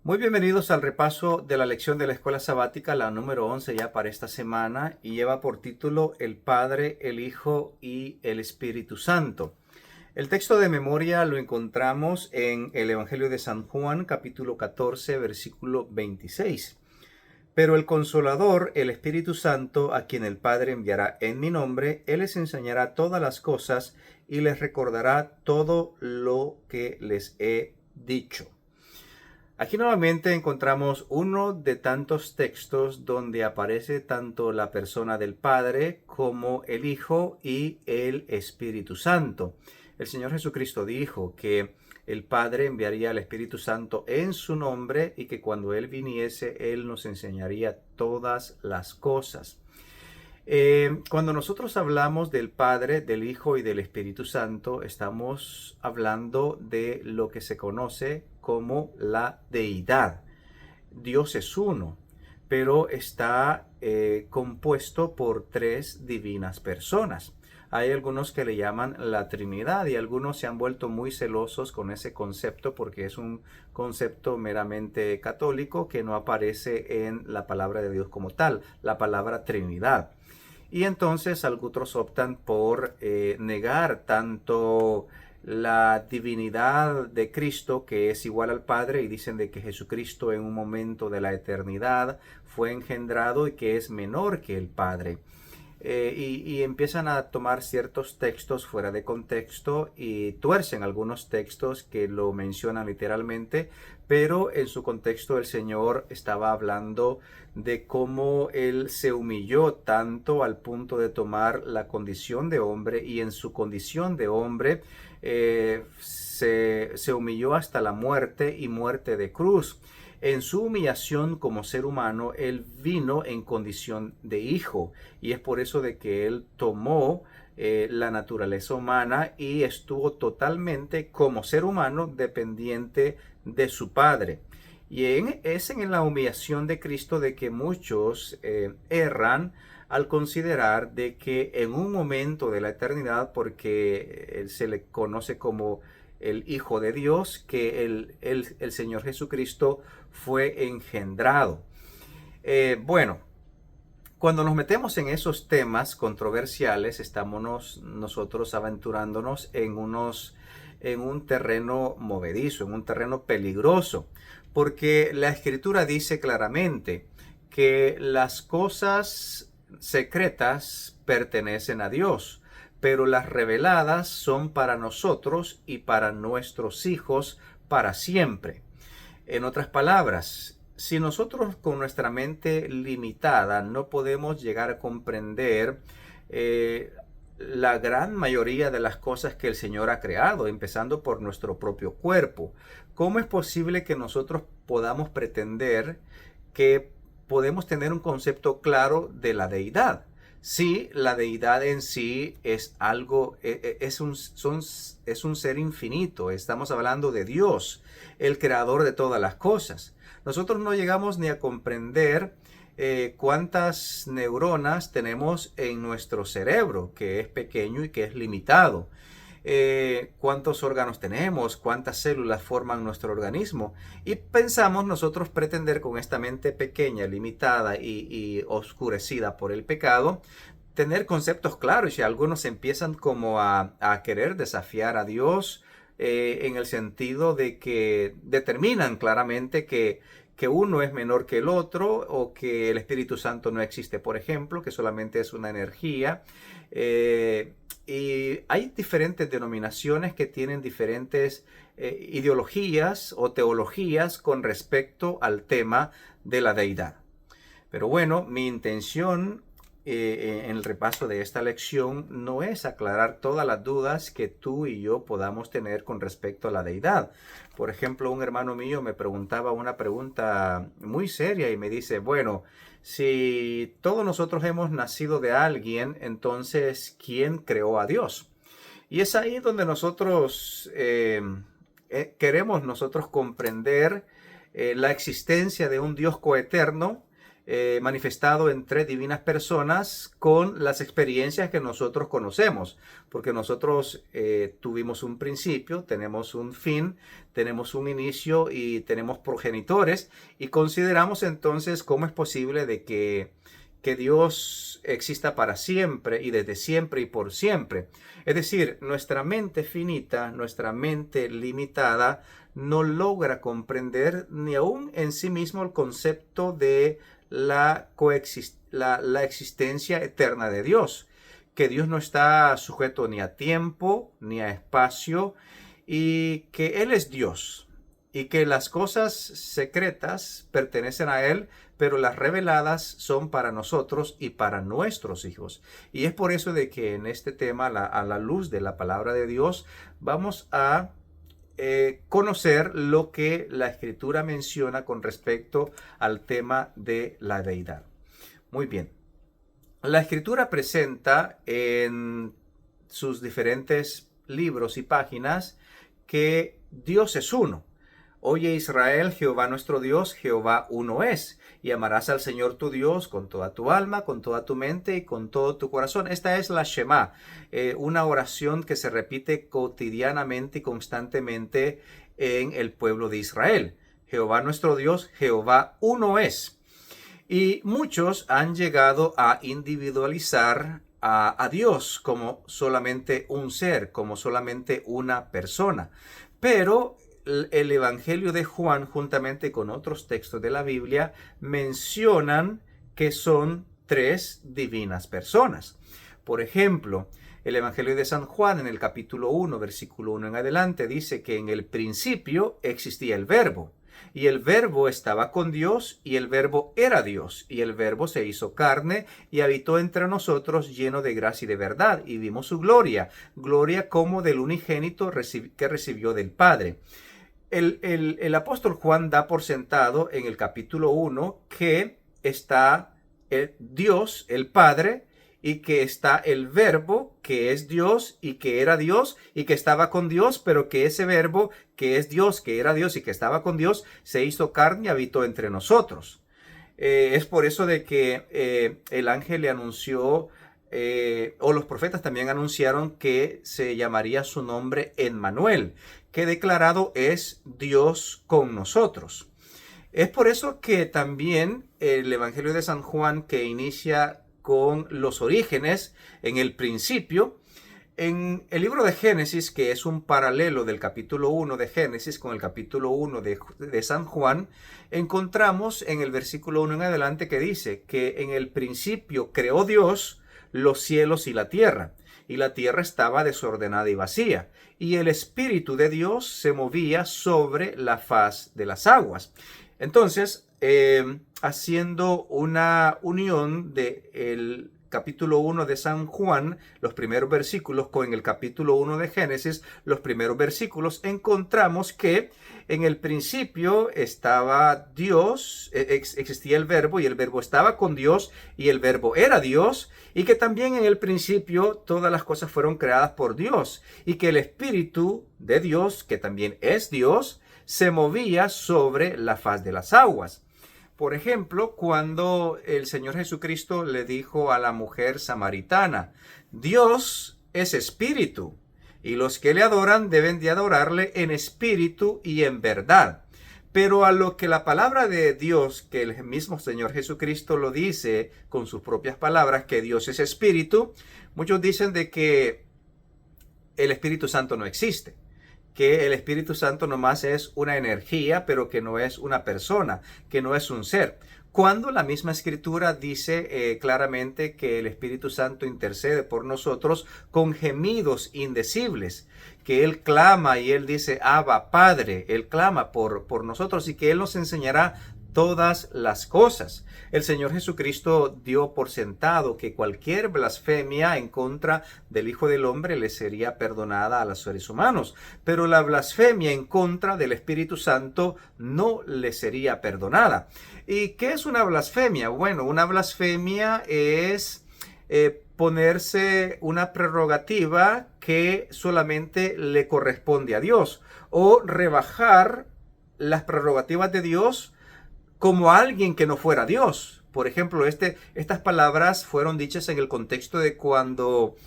Muy bienvenidos al repaso de la lección de la escuela sabática, la número 11 ya para esta semana, y lleva por título El Padre, el Hijo y el Espíritu Santo. El texto de memoria lo encontramos en el Evangelio de San Juan, capítulo 14, versículo 26. Pero el Consolador, el Espíritu Santo, a quien el Padre enviará en mi nombre, Él les enseñará todas las cosas y les recordará todo lo que les he dicho. Aquí nuevamente encontramos uno de tantos textos donde aparece tanto la persona del Padre como el Hijo y el Espíritu Santo. El Señor Jesucristo dijo que el Padre enviaría al Espíritu Santo en su nombre y que cuando Él viniese, Él nos enseñaría todas las cosas. Cuando nosotros hablamos del Padre, del Hijo y del Espíritu Santo, estamos hablando de lo que se conoce como la deidad. Dios es uno, pero está compuesto por tres divinas personas. Hay algunos que le llaman la Trinidad y algunos se han vuelto muy celosos con ese concepto porque es un concepto meramente católico que no aparece en la palabra de Dios como tal, la palabra Trinidad. Y entonces algunos optan por negar tanto la divinidad de Cristo, que es igual al Padre, y dicen de que Jesucristo en un momento de la eternidad fue engendrado y que es menor que el Padre. Y empiezan a tomar ciertos textos fuera de contexto y tuercen algunos textos que lo mencionan literalmente, pero en su contexto el Señor estaba hablando de cómo Él se humilló tanto al punto de tomar la condición de hombre y en su condición de hombre se humilló hasta la muerte y muerte de cruz. En su humillación como ser humano, Él vino en condición de hijo y es por eso de que Él tomó la naturaleza humana y estuvo totalmente como ser humano dependiente de su Padre. Y es en la humillación de Cristo de que muchos erran al considerar de que en un momento de la eternidad, porque Él se le conoce como el Hijo de Dios, que el Señor Jesucristo fue engendrado. Bueno, cuando nos metemos en esos temas controversiales, estamos nosotros aventurándonos en un terreno movedizo, en un terreno peligroso, porque la Escritura dice claramente que las cosas secretas pertenecen a Dios, pero las reveladas son para nosotros y para nuestros hijos para siempre. En otras palabras, si nosotros con nuestra mente limitada no podemos llegar a comprender la gran mayoría de las cosas que el Señor ha creado, empezando por nuestro propio cuerpo, ¿cómo es posible que nosotros podamos pretender que podemos tener un concepto claro de la deidad? Sí, la deidad en sí es algo, es un ser infinito. Estamos hablando de Dios, el creador de todas las cosas. Nosotros no llegamos ni a comprender cuántas neuronas tenemos en nuestro cerebro, que es pequeño y que es limitado. Cuántos órganos tenemos, cuántas células forman nuestro organismo. Y pensamos nosotros pretender con esta mente pequeña, limitada y oscurecida por el pecado, tener conceptos claros y algunos empiezan como a querer desafiar a Dios en el sentido de que determinan claramente que uno es menor que el otro o que el Espíritu Santo no existe, por ejemplo, que solamente es una energía. Y hay diferentes denominaciones que tienen diferentes ideologías o teologías con respecto al tema de la deidad. Pero bueno, mi intención en el repaso de esta lección no es aclarar todas las dudas que tú y yo podamos tener con respecto a la deidad. Por ejemplo, un hermano mío me preguntaba una pregunta muy seria y me dice, bueno, si todos nosotros hemos nacido de alguien, entonces, ¿quién creó a Dios? Y es ahí donde nosotros queremos nosotros comprender la existencia de un Dios coeterno manifestado en tres divinas personas con las experiencias que nosotros conocemos, porque nosotros tuvimos un principio, tenemos un fin, tenemos un inicio y tenemos progenitores, y consideramos entonces cómo es posible de que Dios exista para siempre y desde siempre y por siempre. Es decir, nuestra mente finita, nuestra mente limitada, no logra comprender ni aún en sí mismo el concepto de la existencia eterna de Dios, que Dios no está sujeto ni a tiempo ni a espacio, y que Él es Dios y que las cosas secretas pertenecen a Él, pero las reveladas son para nosotros y para nuestros hijos. Y es por eso de que en este tema, a la luz de la palabra de Dios, vamos a conocer lo que la Escritura menciona con respecto al tema de la deidad. Muy bien. La Escritura presenta en sus diferentes libros y páginas que Dios es uno. Oye Israel, Jehová nuestro Dios, Jehová uno es. Y amarás al Señor tu Dios con toda tu alma, con toda tu mente y con todo tu corazón. Esta es la Shema, una oración que se repite cotidianamente y constantemente en el pueblo de Israel. Jehová nuestro Dios, Jehová uno es. Y muchos han llegado a individualizar a Dios como solamente un ser, como solamente una persona. Pero el Evangelio de Juan, juntamente con otros textos de la Biblia, mencionan que son tres divinas personas. Por ejemplo, el Evangelio de San Juan, en el capítulo 1, versículo 1 en adelante, dice que en el principio existía el Verbo. Y el Verbo estaba con Dios, y el Verbo era Dios, y el Verbo se hizo carne y habitó entre nosotros, lleno de gracia y de verdad, y vimos su gloria, gloria como del unigénito que recibió del Padre. El apóstol Juan da por sentado en el capítulo 1 que está Dios, el Padre, y que está el Verbo, que es Dios y que era Dios y que estaba con Dios, pero que ese Verbo, que es Dios, que era Dios y que estaba con Dios, se hizo carne y habitó entre nosotros. Es por eso de que el ángel le anunció, o los profetas también anunciaron, que se llamaría su nombre Emmanuel, que declarado es Dios con nosotros. Es por eso que también el Evangelio de San Juan, que inicia con los orígenes en el principio, en el libro de Génesis, que es un paralelo del capítulo 1 de Génesis con el capítulo 1 de San Juan, encontramos en el versículo 1 en adelante que dice que en el principio creó Dios los cielos y la tierra estaba desordenada y vacía, y el Espíritu de Dios se movía sobre la faz de las aguas. Entonces, haciendo una unión del capítulo 1 de San Juan, los primeros versículos, con el capítulo 1 de Génesis, los primeros versículos, encontramos que en el principio estaba Dios, existía el Verbo, y el Verbo estaba con Dios, y el Verbo era Dios, y que también en el principio todas las cosas fueron creadas por Dios, y que el Espíritu de Dios, que también es Dios, se movía sobre la faz de las aguas. Por ejemplo, cuando el Señor Jesucristo le dijo a la mujer samaritana, Dios es espíritu, y los que le adoran deben de adorarle en espíritu y en verdad. Pero a lo que la palabra de Dios, que el mismo Señor Jesucristo lo dice con sus propias palabras, que Dios es espíritu, muchos dicen de que el Espíritu Santo no existe, que el Espíritu Santo nomás es una energía, pero que no es una persona, que no es un ser. Cuando la misma Escritura dice claramente que el Espíritu Santo intercede por nosotros con gemidos indecibles, que Él clama y Él dice, Abba, Padre, Él clama por nosotros, y que Él nos enseñará todas las cosas. El Señor Jesucristo dio por sentado que cualquier blasfemia en contra del Hijo del Hombre le sería perdonada a los seres humanos, pero la blasfemia en contra del Espíritu Santo no le sería perdonada. ¿Y qué es una blasfemia? Bueno, una blasfemia es ponerse una prerrogativa que solamente le corresponde a Dios, o rebajar las prerrogativas de Dios como alguien que no fuera Dios. Por ejemplo, estas palabras fueron dichas en el contexto de cuando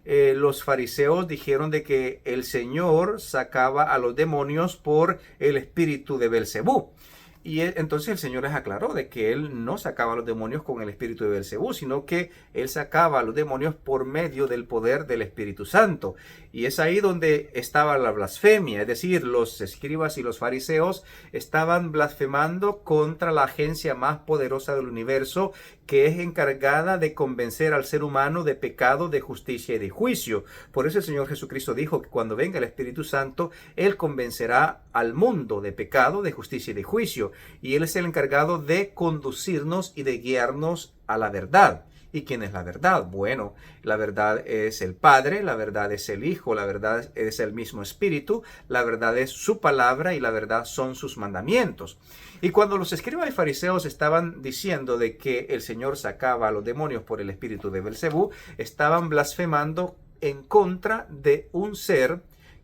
los fariseos dijeron de que el Señor sacaba a los demonios por el espíritu de Belcebú. Y entonces el Señor les aclaró de que Él no sacaba a los demonios con el espíritu de Belcebú, sino que Él sacaba a los demonios por medio del poder del Espíritu Santo. Y es ahí donde estaba la blasfemia, es decir, los escribas y los fariseos estaban blasfemando contra la agencia más poderosa del universo, que es encargada de convencer al ser humano de pecado, de justicia y de juicio. Por eso el Señor Jesucristo dijo que cuando venga el Espíritu Santo, Él convencerá al mundo de pecado, de justicia y de juicio. Y Él es el encargado de conducirnos y de guiarnos a la verdad. ¿Y quién es la verdad? Bueno, la verdad es el Padre, la verdad es el Hijo, la verdad es el mismo Espíritu, la verdad es su palabra y la verdad son sus mandamientos. Y cuando los escribas y fariseos estaban diciendo de que el Señor sacaba a los demonios por el espíritu de Belcebú, estaban blasfemando en contra de un ser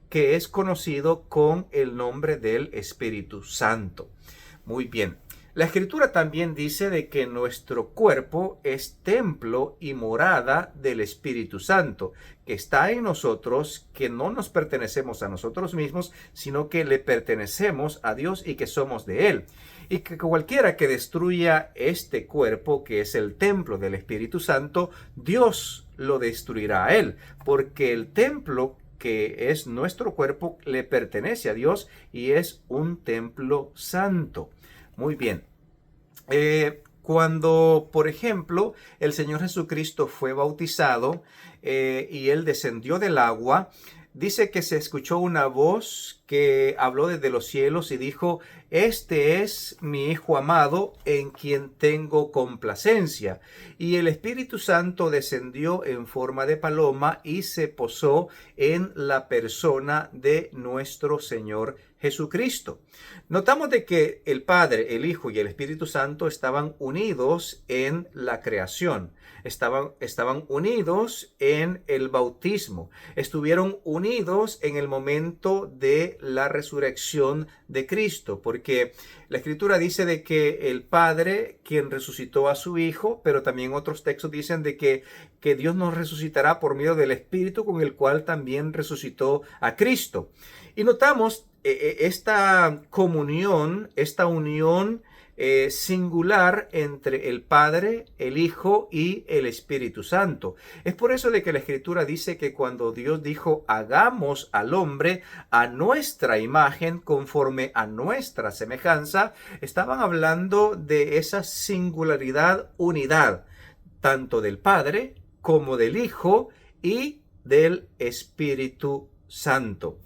que es conocido con el nombre del Espíritu Santo. Muy bien. La Escritura también dice de que nuestro cuerpo es templo y morada del Espíritu Santo, que está en nosotros, que no nos pertenecemos a nosotros mismos, sino que le pertenecemos a Dios y que somos de Él. Y que cualquiera que destruya este cuerpo, que es el templo del Espíritu Santo, Dios lo destruirá a Él, porque el templo que es nuestro cuerpo le pertenece a Dios y es un templo santo. Muy bien. Cuando, por ejemplo, el Señor Jesucristo fue bautizado y Él descendió del agua, dice que se escuchó una voz que habló desde los cielos y dijo: este es mi Hijo amado en quien tengo complacencia. Y el Espíritu Santo descendió en forma de paloma y se posó en la persona de nuestro Señor Jesucristo. Notamos de que el Padre, el Hijo y el Espíritu Santo estaban unidos en la creación, estaban unidos en el bautismo, estuvieron unidos en el momento de la resurrección de Cristo, porque la Escritura dice de que el Padre, quien resucitó a su Hijo, pero también otros textos dicen de que Dios nos resucitará por medio del Espíritu con el cual también resucitó a Cristo. Y notamos esta comunión, esta unión singular entre el Padre, el Hijo y el Espíritu Santo. Es por eso de que la Escritura dice que cuando Dios dijo: hagamos al hombre a nuestra imagen, conforme a nuestra semejanza, estaban hablando de esa singularidad, unidad, tanto del Padre como del Hijo y del Espíritu Santo.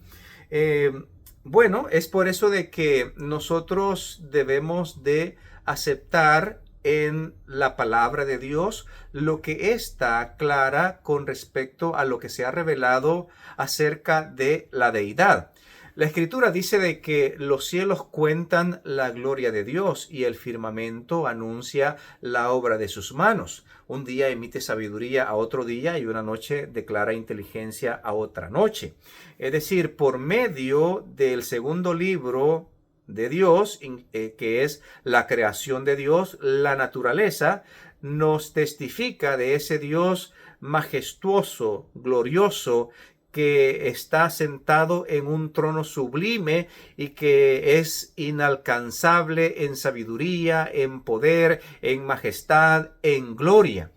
Bueno, es por eso de que nosotros debemos de aceptar en la palabra de Dios lo que está clara con respecto a lo que se ha revelado acerca de la deidad. La Escritura dice de que los cielos cuentan la gloria de Dios y el firmamento anuncia la obra de sus manos. Un día emite sabiduría a otro día y una noche declara inteligencia a otra noche. Es decir, por medio del segundo libro de Dios, que es la creación de Dios, la naturaleza nos testifica de ese Dios majestuoso, glorioso, que está sentado en un trono sublime y que es inalcanzable en sabiduría, en poder, en majestad, en gloria.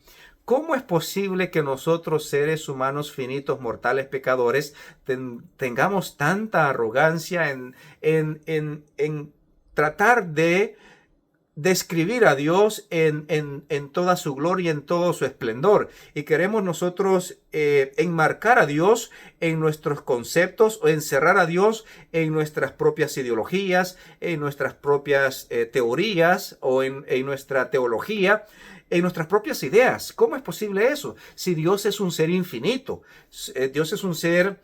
¿Cómo es posible que nosotros, seres humanos finitos, mortales, pecadores, tengamos tanta arrogancia en tratar de describir a Dios en toda su gloria, en todo su esplendor? Y queremos nosotros enmarcar a Dios en nuestros conceptos o encerrar a Dios en nuestras propias ideologías, en nuestras propias teorías o en nuestra teología, en nuestras propias ideas. ¿Cómo es posible eso? Si Dios es un ser infinito, Dios es un ser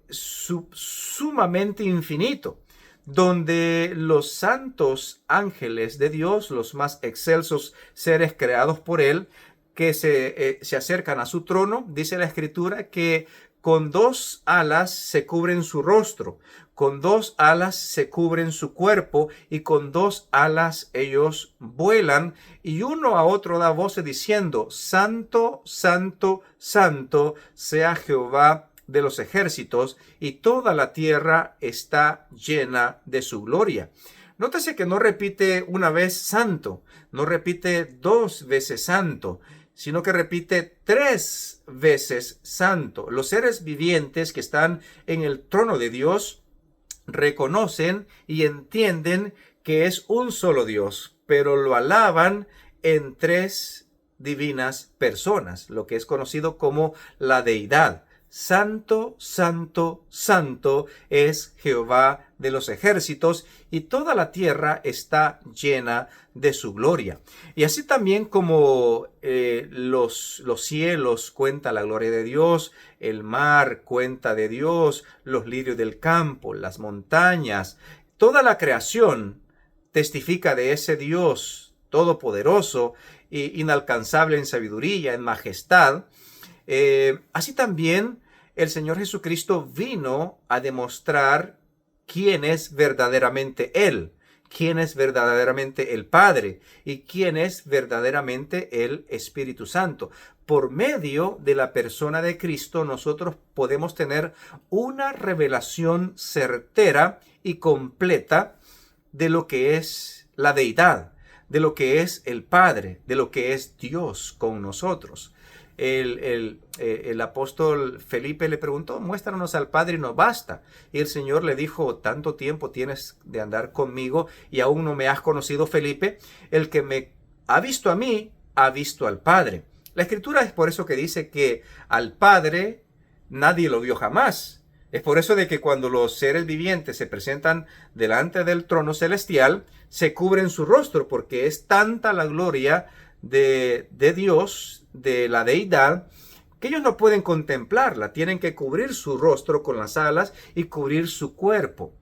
sumamente infinito, donde los santos ángeles de Dios, los más excelsos seres creados por Él, que se acercan a su trono, dice la Escritura que con 2 alas se cubren su rostro, con 2 alas se cubren su cuerpo, y con 2 alas ellos vuelan, y uno a otro da voces diciendo: Santo, Santo, Santo sea Jehová de los ejércitos, y toda la tierra está llena de su gloria. Nótese que no repite una vez santo, no repite 2 veces santo, sino que repite 3 veces santo. Los seres vivientes que están en el trono de Dios reconocen y entienden que es un solo Dios, pero lo alaban en 3 divinas personas, lo que es conocido como la deidad. Santo, santo, santo es Jehová de los ejércitos, y toda la tierra está llena de su gloria. Y así también como los cielos cuentan la gloria de Dios, el mar cuenta de Dios, los lirios del campo, las montañas, toda la creación testifica de ese Dios todopoderoso e inalcanzable en sabiduría, en majestad. Así también el Señor Jesucristo vino a demostrar quién es verdaderamente Él, quién es verdaderamente el Padre y quién es verdaderamente el Espíritu Santo. Por medio de la persona de Cristo, nosotros podemos tener una revelación certera y completa de lo que es la deidad, de lo que es el Padre, de lo que es Dios con nosotros. El apóstol Felipe le preguntó: muéstranos al Padre y nos basta. Y el Señor le dijo: tanto tiempo tienes de andar conmigo y aún no me has conocido, Felipe. El que me ha visto a mí, ha visto al Padre. La Escritura es por eso que dice que al Padre nadie lo vio jamás. Es por eso de que cuando los seres vivientes se presentan delante del trono celestial, se cubren su rostro, porque es tanta la gloria de Dios, de la deidad, que ellos no pueden contemplarla. Tienen que cubrir su rostro con las alas y cubrir su cuerpo.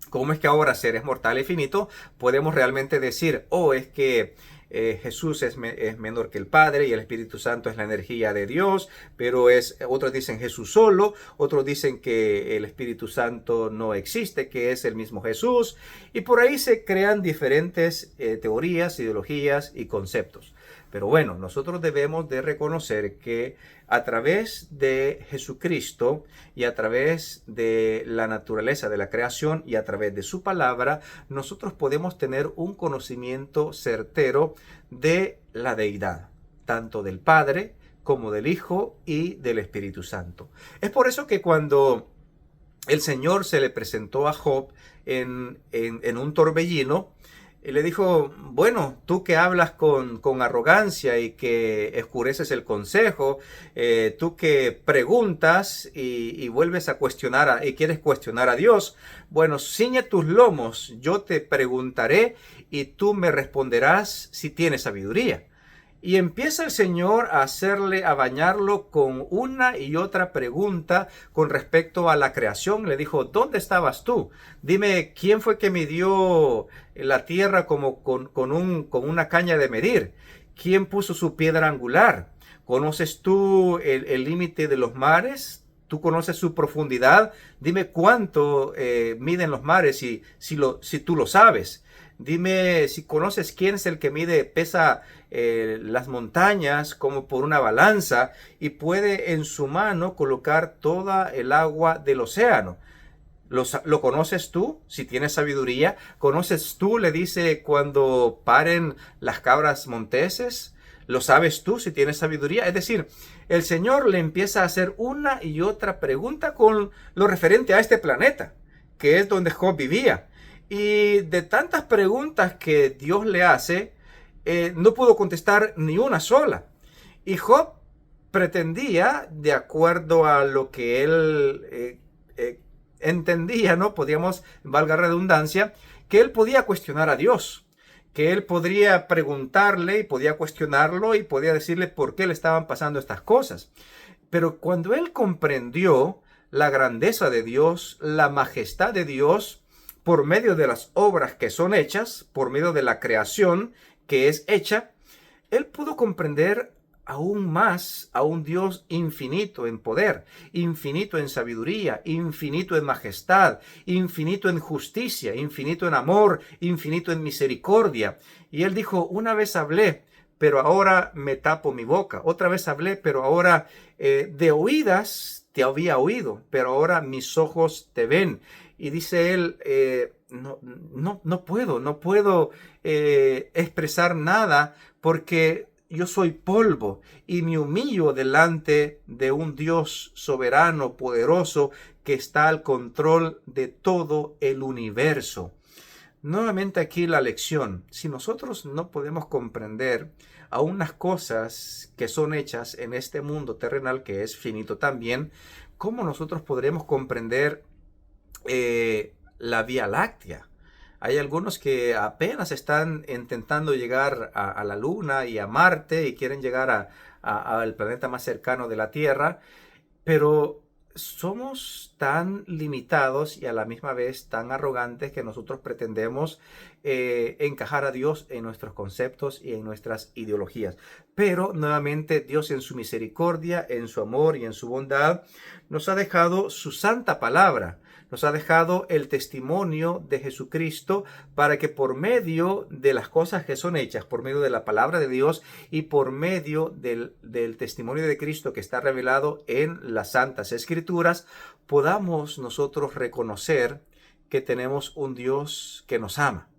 ¿Cómo es que ahora, seres mortales finitos, podemos realmente decir: oh, es que Jesús es menor que el Padre y el Espíritu Santo es la energía de Dios? Pero otros dicen Jesús solo, otros dicen que el Espíritu Santo no existe, que es el mismo Jesús, y por ahí se crean diferentes teorías, ideologías y conceptos. Pero bueno, nosotros debemos de reconocer que a través de Jesucristo y a través de la naturaleza de la creación y a través de su palabra, nosotros podemos tener un conocimiento certero de la deidad, tanto del Padre como del Hijo y del Espíritu Santo. Es por eso que cuando el Señor se le presentó a Job en un torbellino, y le dijo: bueno, tú que hablas con arrogancia y que escureces el consejo, tú que preguntas y vuelves a cuestionar y quieres cuestionar a Dios, bueno, ciñe tus lomos, yo te preguntaré y tú me responderás si tienes sabiduría. Y empieza el Señor a bañarlo con una y otra pregunta con respecto a la creación. Le dijo: ¿dónde estabas tú? Dime, ¿quién fue que midió la tierra como con una caña de medir? ¿Quién puso su piedra angular? ¿Conoces tú el límite de los mares? ¿Tú conoces su profundidad? Dime cuánto miden los mares si tú lo sabes. Dime si conoces quién es el que pesa las montañas como por una balanza y puede en su mano colocar toda el agua del océano. ¿Lo conoces tú? Si tienes sabiduría. ¿Conoces tú? Le dice: cuando paren las cabras monteses. ¿Lo sabes tú si tienes sabiduría? Es decir, el Señor le empieza a hacer una y otra pregunta con lo referente a este planeta, que es donde Job vivía. Y de tantas preguntas que Dios le hace, no pudo contestar ni una sola. Y Job pretendía, de acuerdo a lo que él entendía, ¿no? Podríamos, valga redundancia, que él podía cuestionar a Dios, que él podría preguntarle y podía cuestionarlo y podía decirle por qué le estaban pasando estas cosas. Pero cuando él comprendió la grandeza de Dios, la majestad de Dios, por medio de las obras que son hechas, por medio de la creación que es hecha, él pudo comprender aún más a un Dios infinito en poder, infinito en sabiduría, infinito en majestad, infinito en justicia, infinito en amor, infinito en misericordia. Y él dijo, una vez hablé, pero ahora me tapo mi boca. Otra vez hablé, pero ahora de oídas te había oído, pero ahora mis ojos te ven. Y dice él, no puedo expresar nada porque yo soy polvo y me humillo delante de un Dios soberano, poderoso, que está al control de todo el universo. Nuevamente aquí la lección. Si nosotros no podemos comprender aún las cosas que son hechas en este mundo terrenal que es finito también, ¿cómo nosotros podremos comprender la Vía Láctea? Hay algunos que apenas están intentando llegar a la Luna y a Marte y quieren llegar al planeta más cercano de la Tierra, pero somos tan limitados y a la misma vez tan arrogantes que nosotros pretendemos encajar a Dios en nuestros conceptos y en nuestras ideologías. Pero nuevamente Dios en su misericordia, en su amor y en su bondad nos ha dejado su santa palabra. Nos ha dejado el testimonio de Jesucristo para que por medio de las cosas que son hechas, por medio de la palabra de Dios y por medio del testimonio de Cristo que está revelado en las Santas Escrituras, podamos nosotros reconocer que tenemos un Dios que nos ama.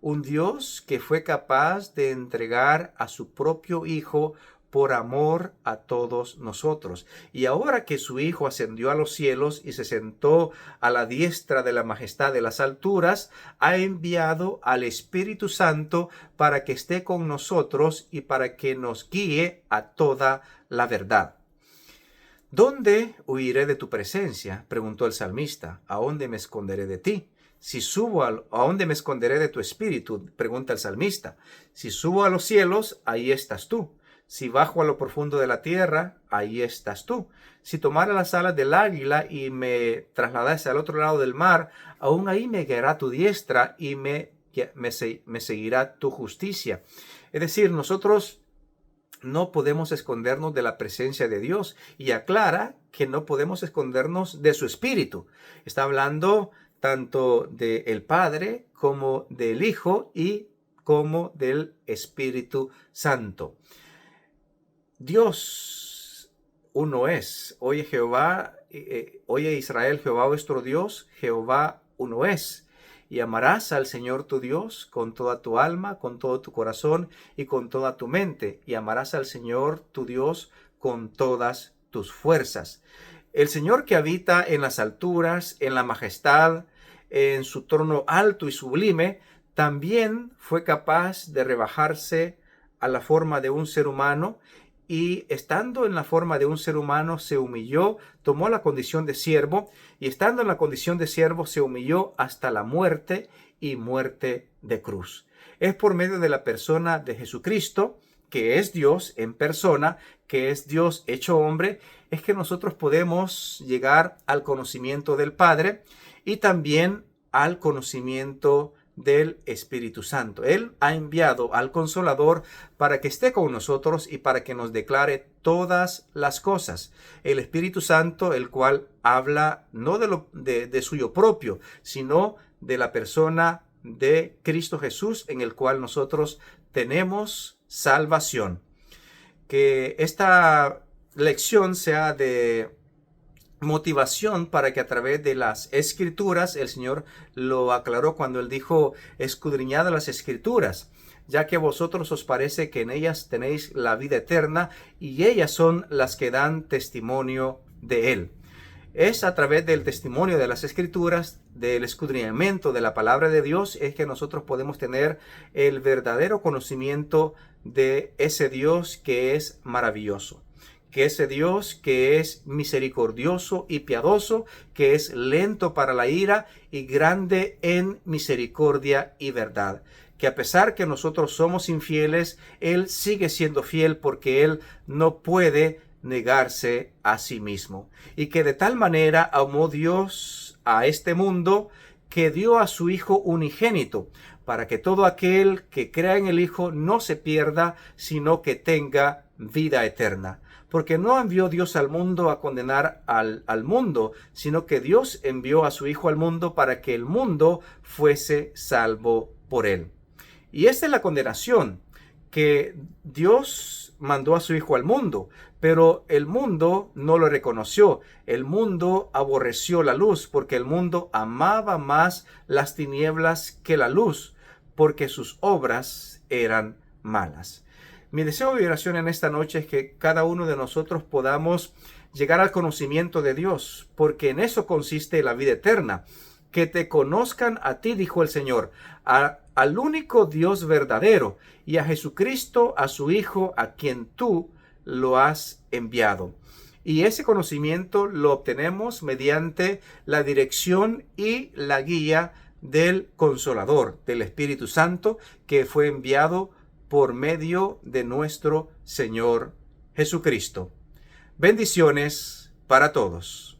Un Dios que fue capaz de entregar a su propio Hijo por amor a todos nosotros. Y ahora que su Hijo ascendió a los cielos y se sentó a la diestra de la majestad de las alturas, ha enviado al Espíritu Santo para que esté con nosotros y para que nos guíe a toda la verdad. ¿Dónde huiré de tu presencia?, preguntó el salmista. ¿A dónde me esconderé de ti? Si subo ¿a dónde me esconderé de tu espíritu?, pregunta el salmista. Si subo a los cielos, ahí estás tú. Si bajo a lo profundo de la tierra, ahí estás tú. Si tomara las alas del águila y me trasladase al otro lado del mar, aún ahí me guiará tu diestra y me seguirá tu justicia. Es decir, nosotros no podemos escondernos de la presencia de Dios, y aclara que no podemos escondernos de su espíritu. Está hablando tanto del Padre como del Hijo y como del Espíritu Santo. Dios uno es. Oye Jehová, oye Israel, Jehová vuestro Dios, Jehová uno es. Y amarás al Señor tu Dios con toda tu alma, con todo tu corazón y con toda tu mente. Y amarás al Señor tu Dios con todas tus fuerzas. El Señor que habita en las alturas, en la majestad, en su trono alto y sublime, también fue capaz de rebajarse a la forma de un ser humano, y estando en la forma de un ser humano se humilló, tomó la condición de siervo, y estando en la condición de siervo se humilló hasta la muerte y muerte de cruz. Es por medio de la persona de Jesucristo, que es Dios en persona, que es Dios hecho hombre, es que nosotros podemos llegar al conocimiento del Padre y también al conocimiento del Espíritu Santo. Él ha enviado al Consolador para que esté con nosotros y para que nos declare todas las cosas. El Espíritu Santo, el cual habla no de suyo propio, sino de la persona de Cristo Jesús, en el cual nosotros tenemos salvación. Que esta lección sea de motivación para que a través de las Escrituras, el Señor lo aclaró cuando Él dijo: escudriñad las Escrituras, ya que a vosotros os parece que en ellas tenéis la vida eterna, y ellas son las que dan testimonio de Él. Es a través del testimonio de las Escrituras, del escudriñamiento de la palabra de Dios, es que nosotros podemos tener el verdadero conocimiento de ese Dios que es maravilloso, que ese Dios que es misericordioso y piadoso, que es lento para la ira y grande en misericordia y verdad. Que a pesar que nosotros somos infieles, Él sigue siendo fiel, porque Él no puede negarse a sí mismo. Y que de tal manera amó Dios a este mundo que dio a su Hijo unigénito, para que todo aquel que crea en el Hijo no se pierda, sino que tenga vida eterna. Porque no envió Dios al mundo a condenar al mundo, sino que Dios envió a su Hijo al mundo para que el mundo fuese salvo por él. Y esta es la condenación, que Dios mandó a su Hijo al mundo, pero el mundo no lo reconoció. El mundo aborreció la luz, porque el mundo amaba más las tinieblas que la luz, porque sus obras eran malas. Mi deseo y oración en esta noche es que cada uno de nosotros podamos llegar al conocimiento de Dios, porque en eso consiste la vida eterna. Que te conozcan a ti, dijo el Señor, al único Dios verdadero, y a Jesucristo, a su Hijo, a quien tú lo has enviado. Y ese conocimiento lo obtenemos mediante la dirección y la guía del Consolador, del Espíritu Santo, que fue enviado por medio de nuestro Señor Jesucristo. Bendiciones para todos.